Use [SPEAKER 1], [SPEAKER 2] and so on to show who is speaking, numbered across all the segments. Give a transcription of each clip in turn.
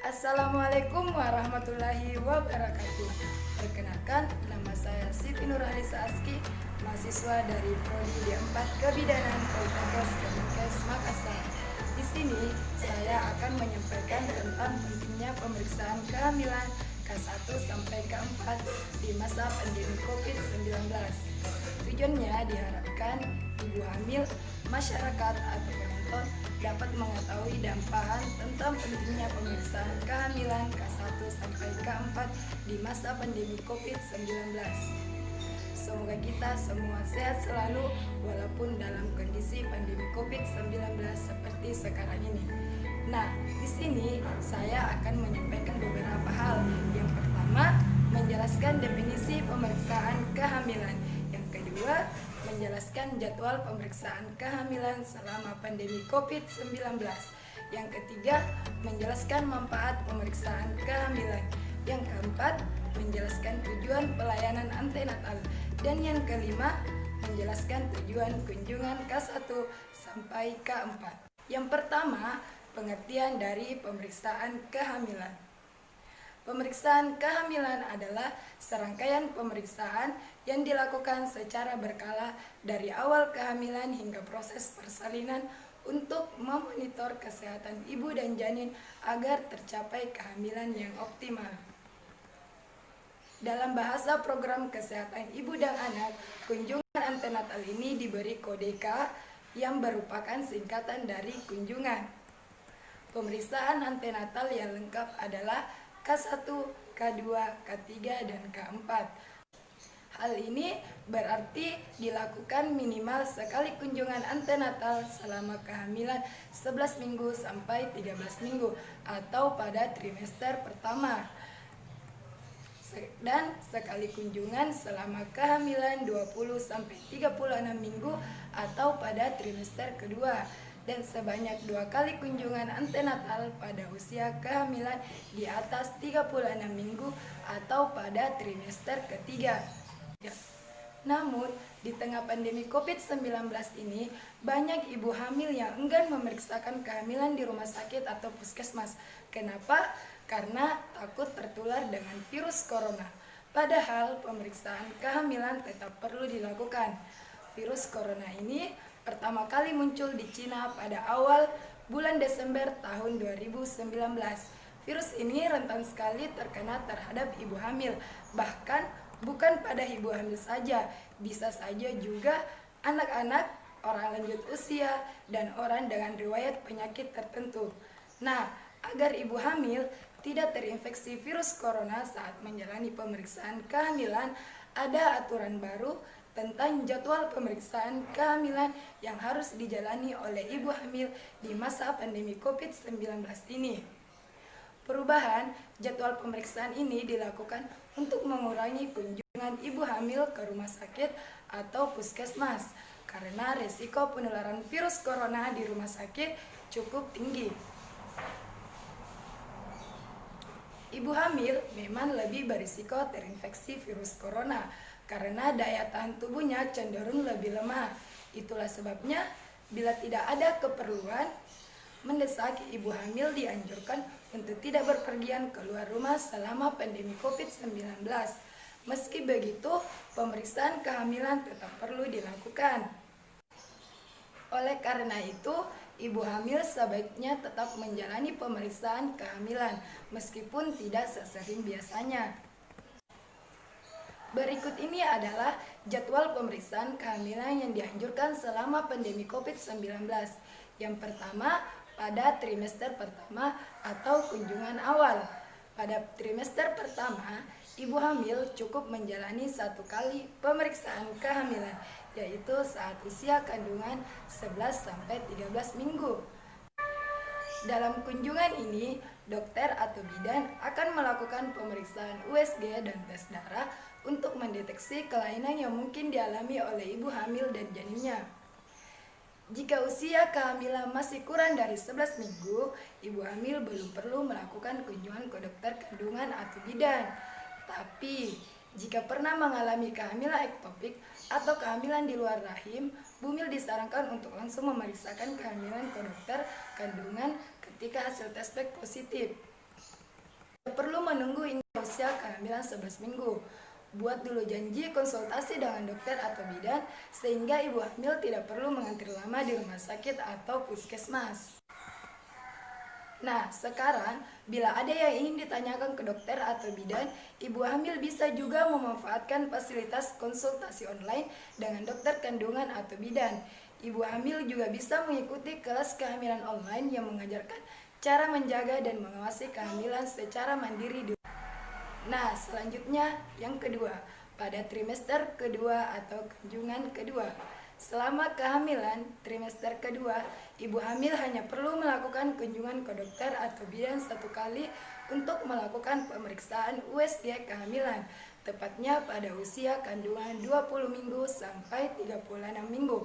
[SPEAKER 1] Assalamualaikum warahmatullahi wabarakatuh. Perkenalkan, nama saya Siti Nurhalisa Aski, mahasiswa dari Prodi D4 Kebidanan Poltekkes Kemenkes Makassar. Di sini saya akan menyampaikan tentang pentingnya pemeriksaan kehamilan K1 sampai K4 di masa pandemi COVID-19. Tujuannya diharapkan ibu hamil, masyarakat atau penonton dapat mengetahui dampahan tentang pentingnya pemeriksaan kehamilan K1 sampai K4 di masa pandemi COVID-19. Semoga kita semua sehat selalu walaupun dalam kondisi pandemi COVID-19 seperti sekarang ini. Nah, di sini saya akan menyampaikan beberapa hal. Yang pertama, menjelaskan definisi pemeriksaan kehamilan. Yang kedua, menjelaskan jadwal pemeriksaan kehamilan selama pandemi COVID-19. Yang ketiga, menjelaskan manfaat pemeriksaan kehamilan. Yang keempat, menjelaskan tujuan pelayanan antenatal. Dan yang kelima, menjelaskan tujuan kunjungan K1 sampai K4. Yang pertama, pengertian dari pemeriksaan kehamilan. Pemeriksaan kehamilan adalah serangkaian pemeriksaan yang dilakukan secara berkala dari awal kehamilan hingga proses persalinan untuk memonitor kesehatan ibu dan janin agar tercapai kehamilan yang optimal. Dalam bahasa program kesehatan ibu dan anak, kunjungan antenatal ini diberi kode K yang merupakan singkatan dari kunjungan. Pemeriksaan antenatal yang lengkap adalah K1, K2, K3, dan K4. Hal ini berarti dilakukan minimal sekali kunjungan antenatal selama kehamilan 11 minggu sampai 13 minggu atau pada trimester pertama. Dan sekali kunjungan selama kehamilan 20 sampai 36 minggu atau pada trimester kedua. Dan sebanyak 2 kali kunjungan antenatal pada usia kehamilan di atas 36 minggu atau pada trimester ketiga. Namun, di tengah pandemi COVID-19 ini, banyak ibu hamil yang enggan memeriksakan kehamilan di rumah sakit atau puskesmas. Kenapa? Karena takut tertular dengan virus corona. Padahal pemeriksaan kehamilan tetap perlu dilakukan. Virus corona ini pertama kali muncul di Cina pada awal bulan Desember tahun 2019. Virus ini rentan sekali terkena terhadap ibu hamil. Bahkan bukan pada ibu hamil saja, bisa saja juga anak-anak, orang lanjut usia, dan orang dengan riwayat penyakit tertentu. Nah, agar ibu hamil tidak terinfeksi virus corona saat menjalani pemeriksaan kehamilan, ada aturan baru tentang jadwal pemeriksaan kehamilan yang harus dijalani oleh ibu hamil di masa pandemi COVID-19 ini. Perubahan jadwal pemeriksaan ini dilakukan untuk mengurangi kunjungan ibu hamil ke rumah sakit atau puskesmas karena risiko penularan virus corona di rumah sakit cukup tinggi. Ibu hamil memang lebih berisiko terinfeksi virus corona karena daya tahan tubuhnya cenderung lebih lemah. Itulah sebabnya bila tidak ada keperluan mendesak, ibu hamil dianjurkan untuk tidak berpergian keluar rumah selama pandemi COVID-19. Meski begitu, pemeriksaan kehamilan tetap perlu dilakukan. Oleh karena itu, ibu hamil sebaiknya tetap menjalani pemeriksaan kehamilan meskipun tidak sesering biasanya. Berikut ini adalah jadwal pemeriksaan kehamilan yang dianjurkan selama pandemi COVID-19. Yang pertama, pada trimester pertama atau kunjungan awal. Pada trimester pertama, ibu hamil cukup menjalani 1 kali pemeriksaan kehamilan, yaitu saat usia kandungan 11-13 minggu. Dalam kunjungan ini, dokter atau bidan akan melakukan pemeriksaan USG dan tes darah untuk mendeteksi kelainan yang mungkin dialami oleh ibu hamil dan janinnya. Jika usia kehamilan masih kurang dari 11 minggu, ibu hamil belum perlu melakukan kunjungan ke dokter kandungan atau bidan. Tapi, jika pernah mengalami kehamilan ektopik atau kehamilan di luar rahim, Bumil disarankan untuk langsung memeriksakan kehamilan ke dokter kandungan ketika hasil tes pack positif. Perlu menunggu hingga usia kehamilan 11 minggu. Buat dulu janji konsultasi dengan dokter atau bidan sehingga ibu hamil tidak perlu mengantri lama di rumah sakit atau puskesmas. Nah, sekarang bila ada yang ingin ditanyakan ke dokter atau bidan, ibu hamil bisa juga memanfaatkan fasilitas konsultasi online dengan dokter kandungan atau bidan. Ibu hamil juga bisa mengikuti kelas kehamilan online yang mengajarkan cara menjaga dan mengawasi kehamilan secara mandiri. Nah, selanjutnya yang kedua, pada trimester kedua atau kunjungan kedua. Selama kehamilan trimester kedua, ibu hamil hanya perlu melakukan kunjungan ke dokter atau bidan 1 kali untuk melakukan pemeriksaan USG kehamilan, tepatnya pada usia kandungan 20 minggu sampai 36 minggu.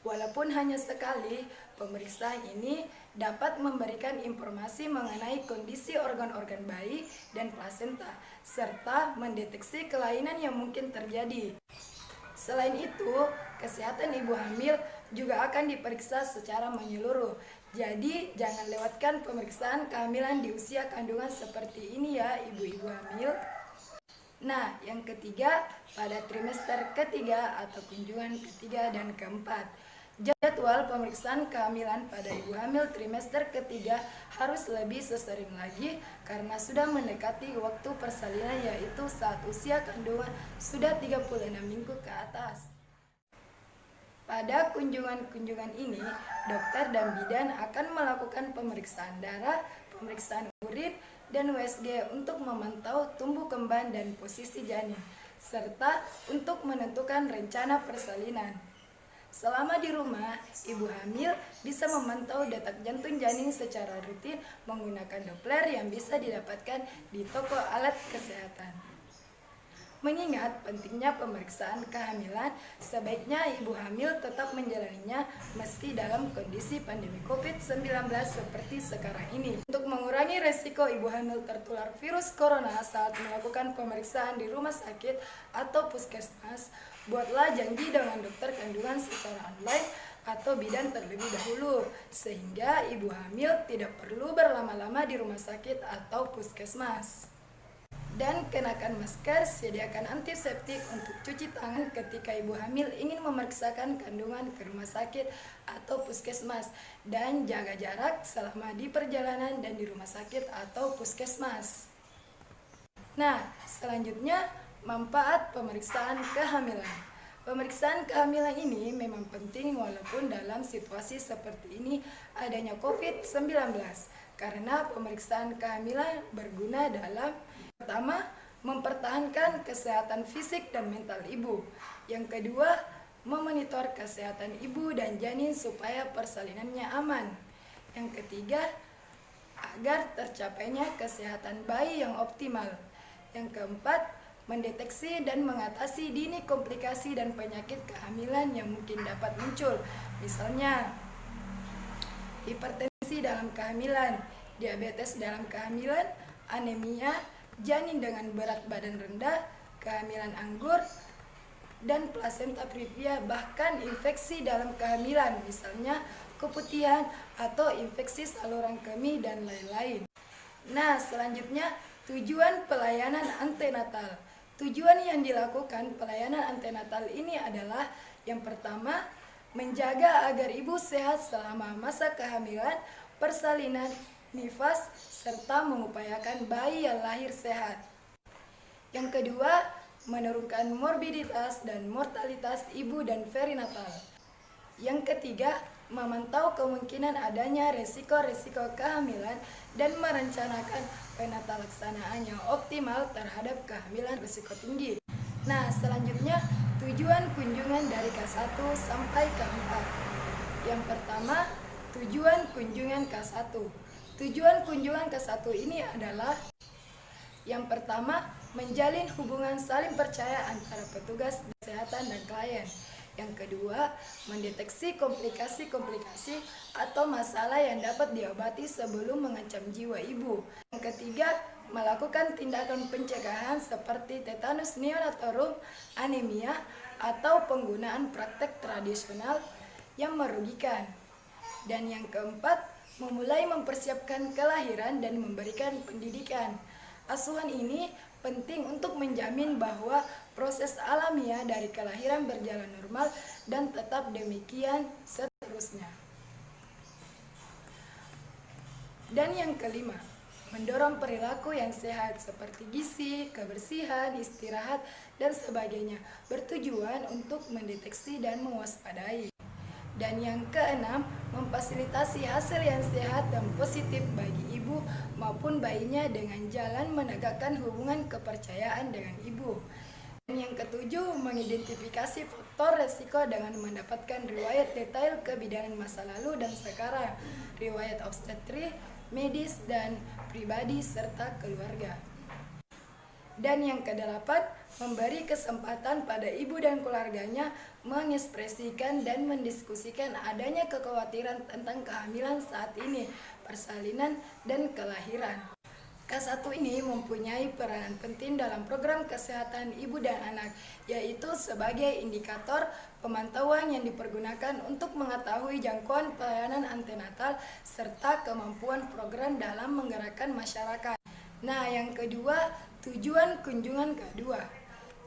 [SPEAKER 1] Walaupun hanya sekali, pemeriksaan ini dapat memberikan informasi mengenai kondisi organ-organ bayi dan plasenta, serta mendeteksi kelainan yang mungkin terjadi. Selain itu, kesehatan ibu hamil juga akan diperiksa secara menyeluruh. Jadi, jangan lewatkan pemeriksaan kehamilan di usia kandungan seperti ini ya, ibu-ibu hamil. Nah, yang ketiga, pada trimester ketiga atau kunjungan ketiga dan keempat. Jadwal pemeriksaan kehamilan pada ibu hamil trimester ketiga harus lebih sesering lagi karena sudah mendekati waktu persalinan, yaitu saat usia kandungan sudah 36 minggu ke atas. Pada kunjungan-kunjungan ini, dokter dan bidan akan melakukan pemeriksaan darah, pemeriksaan urin, dan USG untuk memantau tumbuh kembang dan posisi janin, serta untuk menentukan rencana persalinan. Selama di rumah, ibu hamil bisa memantau detak jantung janin secara rutin menggunakan Doppler yang bisa didapatkan di toko alat kesehatan. Mengingat pentingnya pemeriksaan kehamilan, sebaiknya ibu hamil tetap menjalaninya meski dalam kondisi pandemi COVID-19 seperti sekarang ini. Untuk mengurangi resiko ibu hamil tertular virus corona saat melakukan pemeriksaan di rumah sakit atau puskesmas, buatlah janji dengan dokter kandungan secara online atau bidan terlebih dahulu, sehingga ibu hamil tidak perlu berlama-lama di rumah sakit atau puskesmas. Dan kenakan masker, sediakan antiseptik untuk cuci tangan ketika ibu hamil ingin memeriksakan kandungan ke rumah sakit atau puskesmas, dan jaga jarak selama di perjalanan dan di rumah sakit atau puskesmas. Nah, selanjutnya manfaat pemeriksaan kehamilan. Pemeriksaan kehamilan ini memang penting walaupun dalam situasi seperti ini adanya COVID-19, karena pemeriksaan kehamilan berguna dalam pertama, mempertahankan kesehatan fisik dan mental ibu. Yang kedua, memonitor kesehatan ibu dan janin supaya persalinannya aman. Yang ketiga, agar tercapainya kesehatan bayi yang optimal. Yang keempat, mendeteksi dan mengatasi dini komplikasi dan penyakit kehamilan yang mungkin dapat muncul. Misalnya, hipertensi dalam kehamilan, diabetes dalam kehamilan, anemia, janin dengan berat badan rendah, kehamilan anggur, dan plasenta previa, bahkan infeksi dalam kehamilan, misalnya keputihan atau infeksi saluran kemih dan lain-lain. Nah, selanjutnya tujuan pelayanan antenatal. Tujuan yang dilakukan pelayanan antenatal ini adalah yang pertama, menjaga agar ibu sehat selama masa kehamilan, persalinan, nifas, serta mengupayakan bayi yang lahir sehat. Yang kedua, menurunkan morbiditas dan mortalitas ibu dan perinatal. Yang ketiga, memantau kemungkinan adanya resiko-resiko kehamilan dan merencanakan penata laksanaan yang optimal terhadap kehamilan risiko tinggi. Nah, selanjutnya tujuan kunjungan dari K1 sampai K4. Yang pertama, tujuan kunjungan K1. Tujuan kunjungan K1 ini adalah yang pertama, menjalin hubungan saling percaya antara petugas kesehatan dan klien. Yang kedua, mendeteksi komplikasi-komplikasi atau masalah yang dapat diobati sebelum mengancam jiwa ibu. Yang ketiga, melakukan tindakan pencegahan seperti tetanus neonatorum, anemia, atau penggunaan praktek tradisional yang merugikan. Dan yang keempat, memulai mempersiapkan kelahiran dan memberikan pendidikan. Asuhan ini penting untuk menjamin bahwa proses alamiah dari kelahiran berjalan normal dan tetap demikian seterusnya. Dan yang kelima, mendorong perilaku yang sehat seperti gizi, kebersihan, istirahat, dan sebagainya, bertujuan untuk mendeteksi dan mewaspadai. Dan yang keenam, memfasilitasi hasil yang sehat dan positif bagi ibu maupun bayinya dengan jalan menegakkan hubungan kepercayaan dengan ibu. Dan yang ketujuh, mengidentifikasi faktor resiko dengan mendapatkan riwayat detail kebidanan masa lalu dan sekarang, riwayat obstetri, medis, dan pribadi serta keluarga. Dan yang kedelapan, memberi kesempatan pada ibu dan keluarganya mengekspresikan dan mendiskusikan adanya kekhawatiran tentang kehamilan saat ini, persalinan, dan kelahiran. K1 ini mempunyai peranan penting dalam program kesehatan ibu dan anak, yaitu sebagai indikator pemantauan yang dipergunakan untuk mengetahui jangkauan pelayanan antenatal serta kemampuan program dalam menggerakkan masyarakat. Nah, yang kedua, tujuan kunjungan K2.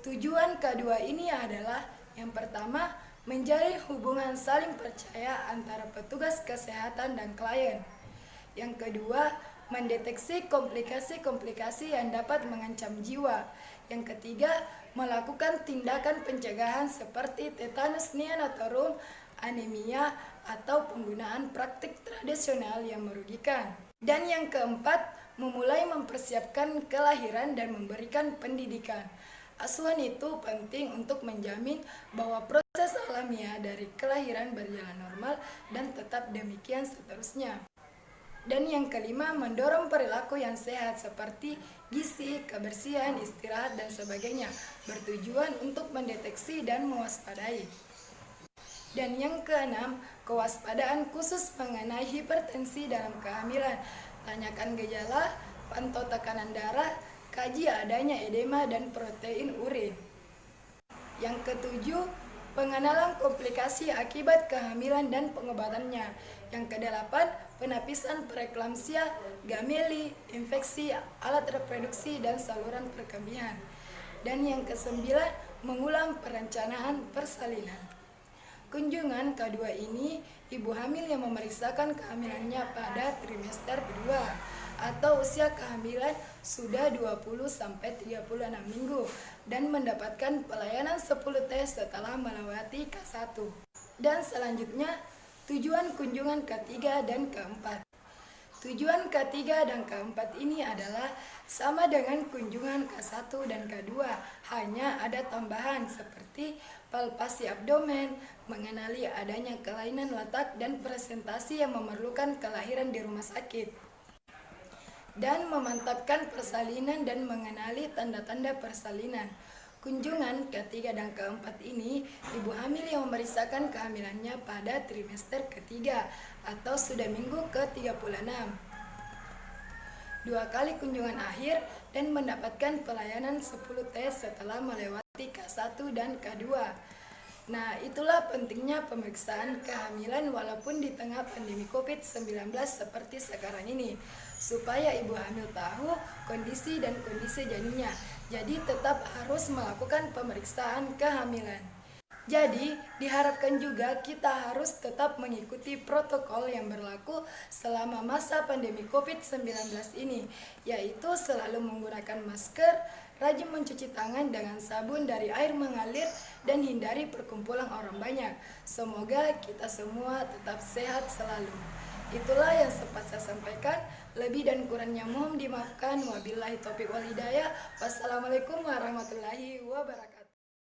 [SPEAKER 1] Tujuan K2 ini adalah yang pertama, menjalin hubungan saling percaya antara petugas kesehatan dan klien. Yang kedua, mendeteksi komplikasi-komplikasi yang dapat mengancam jiwa. Yang ketiga, melakukan tindakan pencegahan seperti tetanus neonatal, anemia, atau penggunaan praktik tradisional yang merugikan. Dan yang keempat, memulai mempersiapkan kelahiran dan memberikan pendidikan. Asuhan itu penting untuk menjamin bahwa proses alamiah dari kelahiran berjalan normal dan tetap demikian seterusnya. Dan yang kelima, mendorong perilaku yang sehat seperti gizi, kebersihan, istirahat, dan sebagainya, bertujuan untuk mendeteksi dan mewaspadai. Dan yang keenam, kewaspadaan khusus mengenai hipertensi dalam kehamilan. Tanyakan gejala, pantau tekanan darah, kaji adanya edema dan protein urin. Yang ketujuh, pengenalan komplikasi akibat kehamilan dan pengobatannya. Yang kedelapan, penapisan preeklamsia, gameli, infeksi alat reproduksi dan saluran perkembihan. Dan yang kesembilan, mengulang perencanaan persalinan. Kunjungan K2 ini, ibu hamil yang memeriksakan kehamilannya pada trimester kedua atau usia kehamilan sudah 20-36 minggu dan mendapatkan pelayanan 10 tes setelah melewati K1. Dan selanjutnya, tujuan kunjungan K3 dan K4. Tujuan K3 dan K4 ini adalah sama dengan kunjungan K1 dan K2, hanya ada tambahan seperti palpasi abdomen, mengenali adanya kelainan letak dan presentasi yang memerlukan kelahiran di rumah sakit, dan memantapkan persalinan dan mengenali tanda-tanda persalinan. Kunjungan K3 dan K4 ini, ibu hamil yang memeriksakan kehamilannya pada trimester ketiga atau sudah minggu ke-36. 2 kali kunjungan akhir dan mendapatkan pelayanan 10 tes setelah melewati K1 dan K2. Nah, itulah pentingnya pemeriksaan kehamilan walaupun di tengah pandemi COVID-19 seperti sekarang ini, supaya ibu hamil tahu kondisi dan kondisi janinnya. Jadi tetap harus melakukan pemeriksaan kehamilan. Jadi diharapkan juga kita harus tetap mengikuti protokol yang berlaku selama masa pandemi COVID-19 ini, yaitu selalu menggunakan masker, rajin mencuci tangan dengan sabun dari air mengalir, dan hindari perkumpulan orang banyak. Semoga kita semua tetap sehat selalu. Itulah yang sempat saya sampaikan. Lebih dan kurangnya mohon dimaafkan. Wabillahi taufiq wal hidayah. Wassalamualaikum warahmatullahi wabarakatuh.